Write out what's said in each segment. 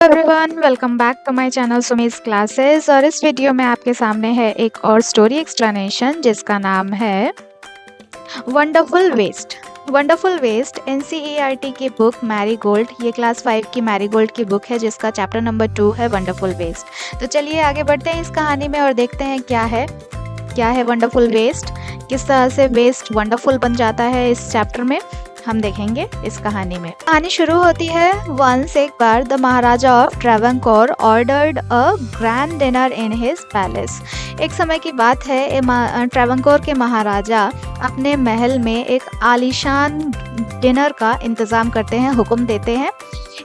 Everyone welcome back to my channel Sumi's classes. और इस video में आपके सामने है एक और स्टोरी एक्सप्लेनेशन जिसका नाम है Wonderful Waste. Wonderful Waste NCERT की बुक मैरीगोल्ड, ये क्लास 5 की मैरीगोल्ड की बुक है जिसका चैप्टर नंबर 2 है वंडरफुल वेस्ट। तो चलिए आगे बढ़ते हैं इस कहानी में और देखते हैं क्या है वंडरफुल वेस्ट, किस तरह से वेस्ट वंडरफुल बन जाता है। इस चैप्टर में हम देखेंगे इस कहानी में। कहानी शुरू होती है। वंस एक बार the Maharaja of Travancore ordered a grand dinner in his palace. एक समय की बात है, ट्रेवनकोर के महाराजा अपने महल में एक आलीशान डिनर का इंतजाम करते हैं, हुक्म देते हैं।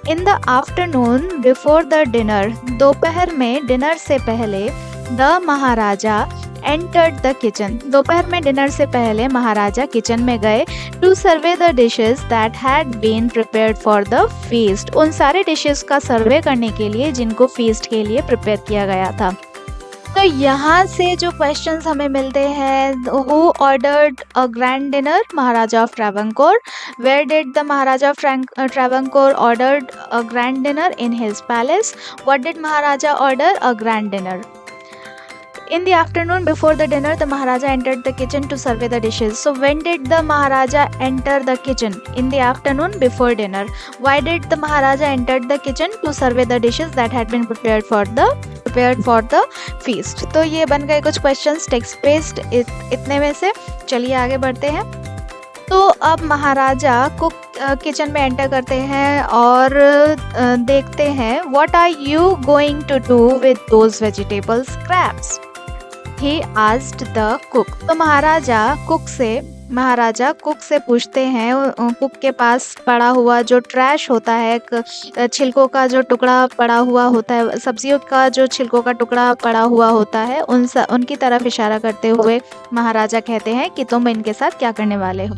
In the afternoon before the dinner, दोपहर में डिनर से पहले the Maharaja entered the kitchen. दोपहर में डिनर से पहले महाराजा किचन में गए to survey the dishes that had been prepared for the feast. उन सारे डिशेस का सर्वे करने के लिए जिनको फीस्ट के लिए प्रिपेयर किया गया था। तो यहाँ से जो क्वेश्चंस हमें मिलते हैं, who ordered a grand dinner? Maharaja of Travancore. Where did the Maharaja of Travancore ordered a grand dinner? In his palace. What did Maharaja order? A grand dinner. In the afternoon before the dinner, the Maharaja entered the kitchen to survey the dishes. So when did the Maharaja enter the kitchen? In the afternoon before dinner. Why did the Maharaja enter the kitchen? To survey the dishes that had been prepared for the feast. तो ये बन गए कुछ questions text based इतने में से। चलिए आगे बढ़ते हैं। तो अब महाराजा को किचन में एंटर करते हैं और देखते हैं what are you going to do with those vegetable scraps? He asked the cook. तो महाराजा कुक से पूछते हैं, कुक के पास पड़ा हुआ जो ट्रैश होता है, छिलकों का जो टुकड़ा पड़ा हुआ होता है, सब्जियों का जो छिलकों का टुकड़ा पड़ा हुआ होता है, उनकी तरफ इशारा करते हुए महाराजा कहते हैं कि तुम इनके साथ क्या करने वाले हो।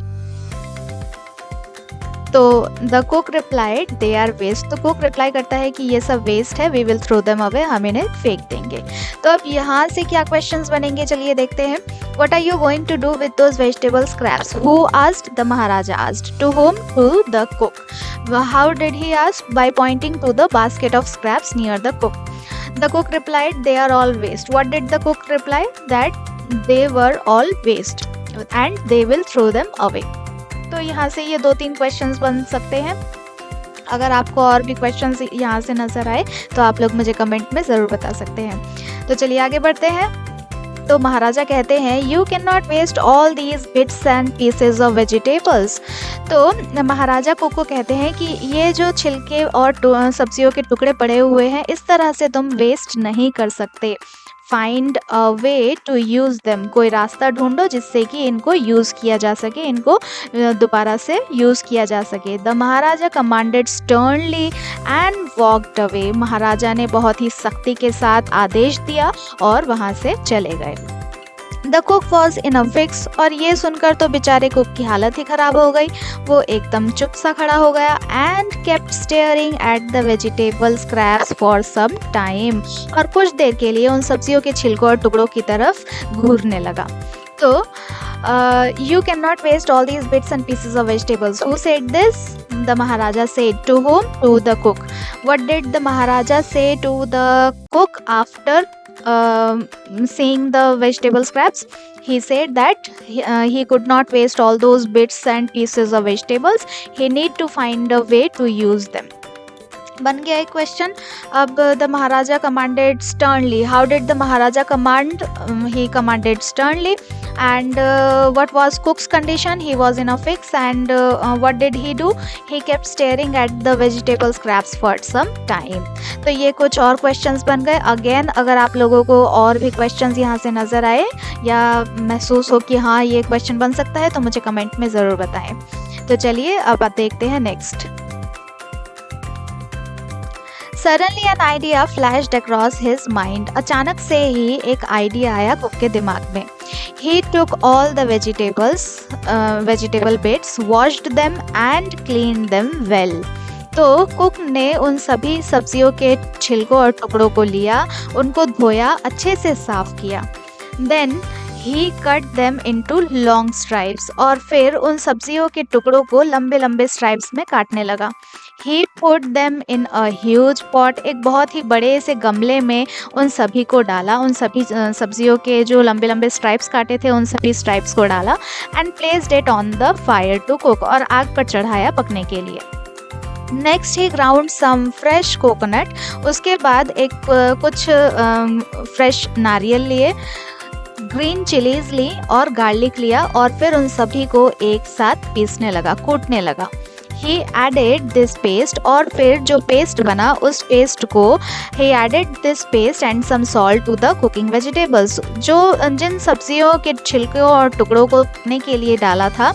तो the cook replied they are waste. तो कुक रिप्लाई करता है कि ये सब वेस्ट है, we will throw them away, हम इन्हें फेंक देंगे। तो अब यहाँ से क्या क्वेश्चंस बनेंगे, चलिए देखते हैं। What are you going to do with those vegetable scraps? Who asked? The Maharaja asked. To whom? To the cook. How did he ask? By pointing to the basket of scraps near the cook. The cook replied they are all waste. What did the cook reply? That they were all waste and they will throw them away. तो यहाँ से ये 2-3 questions बन सकते हैं। अगर आपको और भी क्वेश्चंस यहाँ से नज़र आए तो आप लोग मुझे कमेंट में ज़रूर बता सकते हैं। तो चलिए आगे बढ़ते हैं। तो महाराजा कहते हैं you can not waste all these bits and pieces of vegetables. तो महाराजा को कहते हैं कि ये जो छिलके और सब्जियों के टुकड़े पड़े हुए हैं, इस तरह से तुम वेस्ट नहीं कर सकते। Find a way to use them. कोई रास्ता ढूंढो जिससे कि इनको यूज़ किया जा सके, इनको दोबारा से यूज़ किया जा सके। The Maharaja commanded sternly and walked away. महाराजा ने बहुत ही सख्ती के साथ आदेश दिया और वहाँ से चले गए। The cook was in a fix. और ये सुनकर तो बेचारे कुक की हालत ही ख़राब हो गई। वो एकदम चुप सा खड़ा हो गया। And kept staring at the vegetable scraps for some time. और कुछ देर के लिए उन सब्जियों के छिलकों और टुकड़ों की तरफ घूरने लगा। तो you cannot waste all these bits and pieces of vegetables. Who said this? The Maharaja said. To whom? To the cook. What did the Maharaja say to the cook after seeing the vegetable scraps? He said that he could not waste all those bits and pieces of vegetables. He need to find a way to use them. बन गया एक question. अब the Maharaja commanded sternly. How did the Maharaja command? He commanded sternly. And what was cook's condition? He was in a fix. And what did he do? He kept staring at the vegetable scraps for some time. तो ये कुछ और questions बन गए। Again अगर आप लोगों को और भी क्वेश्चंस यहाँ से नज़र आए या महसूस हो कि हाँ ये क्वेश्चन बन सकता है तो मुझे कमेंट में ज़रूर बताएं। तो चलिए अब देखते हैं next. Suddenly an idea flashed across his mind. अचानक से ही एक आइडिया आया कुक के दिमाग में। He took all the vegetable bits, washed them and cleaned them well. तो कुक ने उन सभी सब्जियों के छिलकों और टुकड़ों को लिया, उनको धोया, अच्छे से साफ किया। Then he cut them into long stripes। और फिर उन सब्जियों के टुकड़ों को लंबे लंबे स्ट्राइप्स में काटने लगा। He put them in a huge pot, एक बहुत ही बड़े से गमले में उन सभी को डाला, उन सभी सब्जियों के जो लंबे लंबे स्ट्राइप्स काटे थे उन सभी स्ट्राइप्स को डाला, and placed it on the fire to cook, और आग पर चढ़ाया पकने के लिए। Next he ground some fresh coconut, उसके बाद एक कुछ फ्रेश नारियल लिए, ग्रीन चिलीज ली और गार्लिक लिया, और फिर उन सभी को एक साथ पीसने लगा, कूटने लगा। ही एडेड दिस पेस्ट, और फिर जो पेस्ट बना उस पेस्ट को he added this paste and some salt to the cooking vegetables, जो जिन सब्जियों के छिलकों और टुकड़ों को पकने के लिए डाला था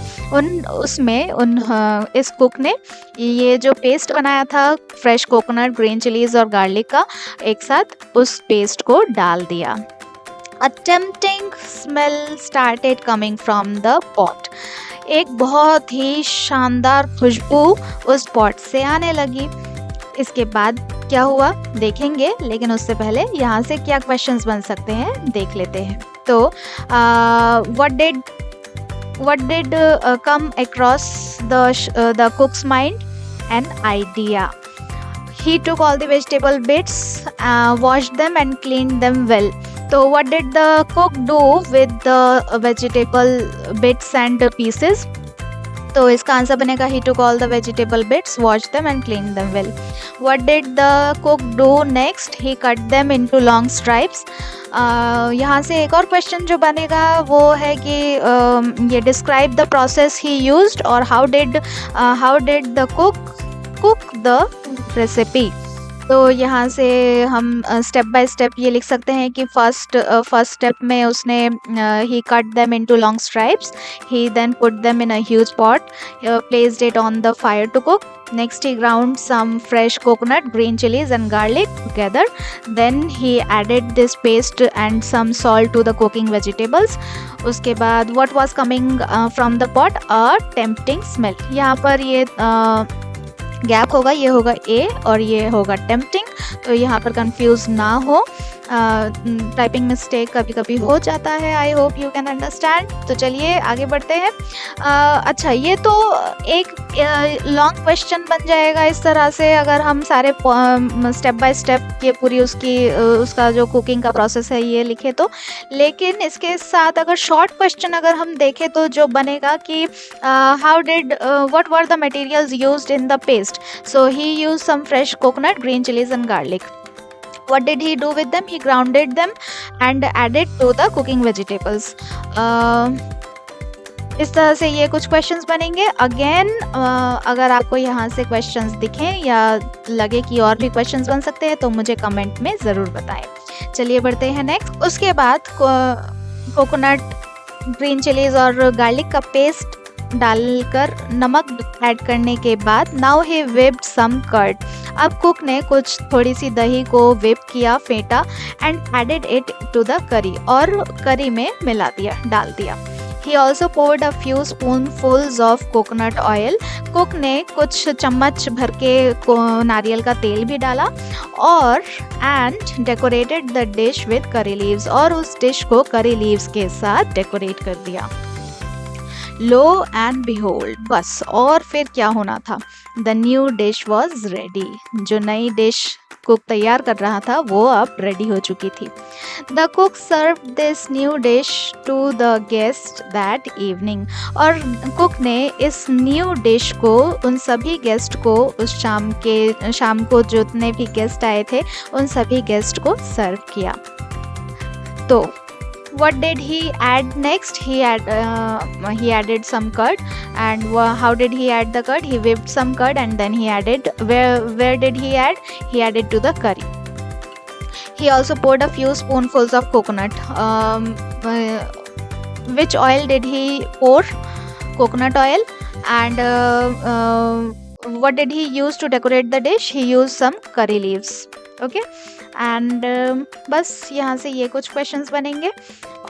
इस कुक ने ये जो पेस्ट बनाया था फ्रेश कोकोनट, ग्रीन चिलीज और गार्लिक का, एक साथ उस पेस्ट को डाल दिया। A tempting smell started coming from the pot. एक बहुत ही शानदार खुशबू उस पॉट से आने लगी। इसके बाद क्या हुआ देखेंगे, लेकिन उससे पहले यहाँ से क्या क्वेश्चंस बन सकते हैं देख लेते हैं। तो what did come across the cook's mind? An idea. He took all the vegetable bits, washed them and cleaned them well. So what did the cook do with the vegetable bits and pieces? तो इसका answer बनेगा he took all the vegetable bits, washed them and cleaned them well. What did the cook do next? He cut them into long stripes. यहाँ से एक और question जो बनेगा वो है कि ये describe the process he used, और how did the cook the recipe. तो यहाँ से हम स्टेप बाय स्टेप ये लिख सकते हैं कि फर्स्ट स्टेप में उसने he cut them into long stripes, he then put them in a huge pot, placed it on the fire to cook, next he ground some fresh coconut, green chilies and garlic together, then he added this paste and some salt to the cooking vegetables. उसके बाद what was coming from the pot? A tempting smell. यहाँ पर ये gap होगा, ये होगा ए और ये होगा टेम्पटिंग, तो यहाँ पर कंफ्यूज ना हो, टाइपिंग मिस्टेक कभी कभी हो जाता है। I hope you can understand. तो चलिए आगे बढ़ते हैं। अच्छा, ये तो एक लॉन्ग क्वेश्चन बन जाएगा इस तरह से अगर हम सारे स्टेप बाय स्टेप ये पूरी उसका जो कुकिंग का प्रोसेस है ये लिखे तो, लेकिन इसके साथ अगर शॉर्ट क्वेश्चन अगर हम देखें तो जो बनेगा कि what were the materials used in the paste? So he used some fresh coconut, green chilies and garlic. What did he do with them? He grounded them and added to the cooking vegetables. इस तरह से ये कुछ questions बनेंगे। Again अगर आपको यहाँ से क्वेश्चंस दिखें या लगे कि और भी क्वेश्चंस बन सकते हैं तो मुझे कमेंट में ज़रूर बताएं। चलिए बढ़ते हैं नेक्स्ट। उसके बाद कोकोनट, ग्रीन चिलीज और गार्लिक का पेस्ट डालकर नमक ऐड करने के बाद now he whipped some curd. अब कुक ने कुछ थोड़ी सी दही को whip किया, फेंटा, and added it to the curry, और करी में मिला दिया, डाल दिया। He also poured a few spoonfuls of coconut oil. Cook ने कुछ चम्मच भर के नारियल का तेल भी डाला, और and decorated the dish with curry leaves, और उस डिश को करी लीव्स के साथ डेकोरेट कर दिया। लो एंड बिहोल्ड, बस और फिर क्या होना था, the new dish was ready, जो नई डिश कुक तैयार कर रहा था वो अब रेडी हो चुकी थी। The cook serve this new dish to the guest that evening, और कुक ने इस न्यू डिश को उन सभी गेस्ट को उस शाम को जितने भी गेस्ट आए थे उन सभी गेस्ट को सर्व किया। तो what did he add next? He added some curd, and how did he add the curd? He whipped some curd and then he added, where did he add? He added to the curry. He also poured a few spoonfuls of coconut. Which oil did he pour? Coconut oil. And what did he use to decorate the dish? He used some curry leaves. Okay. And बस यहाँ से ये कुछ questions बनेंगे,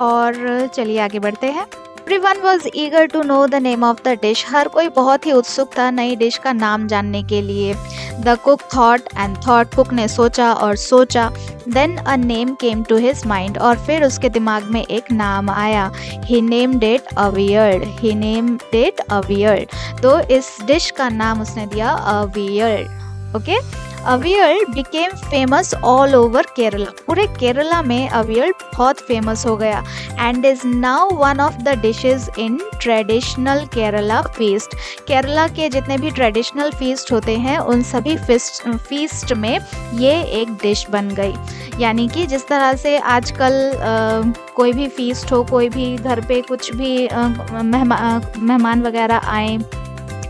और चलिए आगे बढ़ते हैं। Everyone was eager to know the name of the dish. हर कोई बहुत ही उत्सुक था नई डिश का नाम जानने के लिए। The cook thought and thought, cook ने सोचा और सोचा। Then a name came to his mind, और फिर उसके दिमाग में एक नाम आया। He named it aviyal, he named it aviyal. तो इस डिश का नाम उसने दिया aviyal. Okay, aviyal became famous all over Kerala. पूरे केरला में अवियल बहुत फेमस हो गया and is now one of the dishes in traditional Kerala feast. Kerala के जितने भी ट्रेडिशनल फीस्ट होते हैं उन सभी फीस्ट में ये एक डिश बन गई। यानी कि जिस तरह से आजकल कोई भी फीस्ट हो, कोई भी घर पे कुछ भी मेहमान वगैरह आए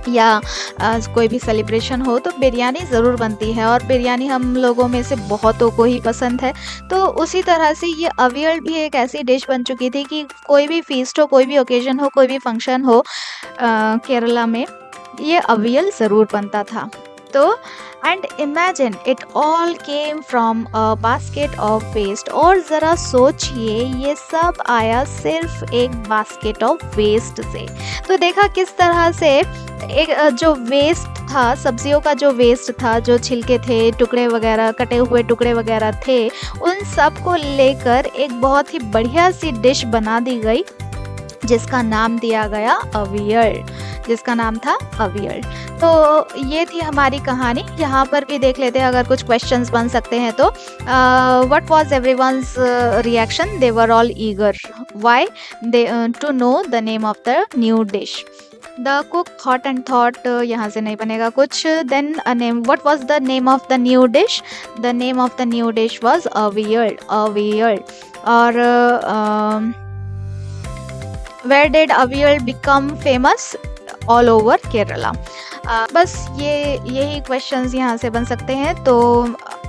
या कोई भी सेलिब्रेशन हो तो बिरयानी ज़रूर बनती है, और बिरयानी हम लोगों में से बहुतों को ही पसंद है। तो उसी तरह से ये अवियल भी एक ऐसी डिश बन चुकी थी कि कोई भी फीस्ट हो, कोई भी ओकेजन हो, कोई भी फंक्शन हो, केरला में ये अवियल ज़रूर बनता था। तो and imagine it all came from a basket of waste. और ज़रा सोचिए ये सब आया सिर्फ एक बास्केट ऑफ वेस्ट से। तो देखा किस तरह से एक जो वेस्ट था, सब्जियों का जो वेस्ट था, जो छिलके थे, टुकड़े वगैरह, कटे हुए टुकड़े वगैरह थे, उन सब को लेकर एक बहुत ही बढ़िया सी डिश बना दी गई जिसका नाम दिया गया अवियल, जिसका नाम था अवियल। तो ये थी हमारी कहानी। यहाँ पर भी देख लेते हैं अगर कुछ क्वेश्चंस बन सकते हैं तो। What was everyone's reaction? They were all eager. Why? They to know the name of the new dish. The cook thought and thought, यहाँ से नहीं बनेगा कुछ। Then a name, what was the name of the new dish? The name of the new dish was avial, avial. और where did aviyal become famous? all over Kerala. बस यही questions यहाँ से बन सकते हैं। तो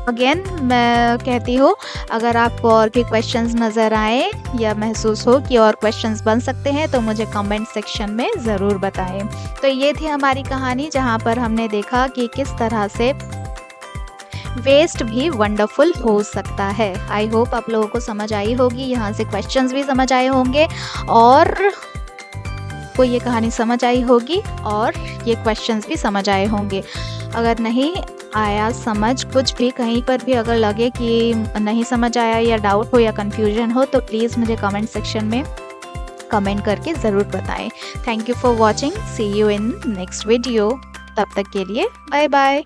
अगेन मैं कहती हूँ अगर आपको और भी क्वेश्चंस नज़र आए या महसूस हो कि और क्वेश्चंस बन सकते हैं तो मुझे कमेंट सेक्शन में ज़रूर बताएं। तो ये थी हमारी कहानी जहाँ पर हमने देखा कि किस तरह से वेस्ट भी वंडरफुल हो सकता है। आई होप आप लोगों को समझ आई होगी, यहाँ से क्वेश्चंस भी समझ आए होंगे और को ये कहानी समझ आई होगी और ये क्वेश्चंस भी समझ आए होंगे। अगर नहीं आया समझ कुछ भी, कहीं पर भी अगर लगे कि नहीं समझ आया या डाउट हो या कन्फ्यूजन हो तो प्लीज़ मुझे कमेंट सेक्शन में कमेंट करके ज़रूर बताएं। Thank you for watching. See you in next video. तब तक के लिए बाय बाय।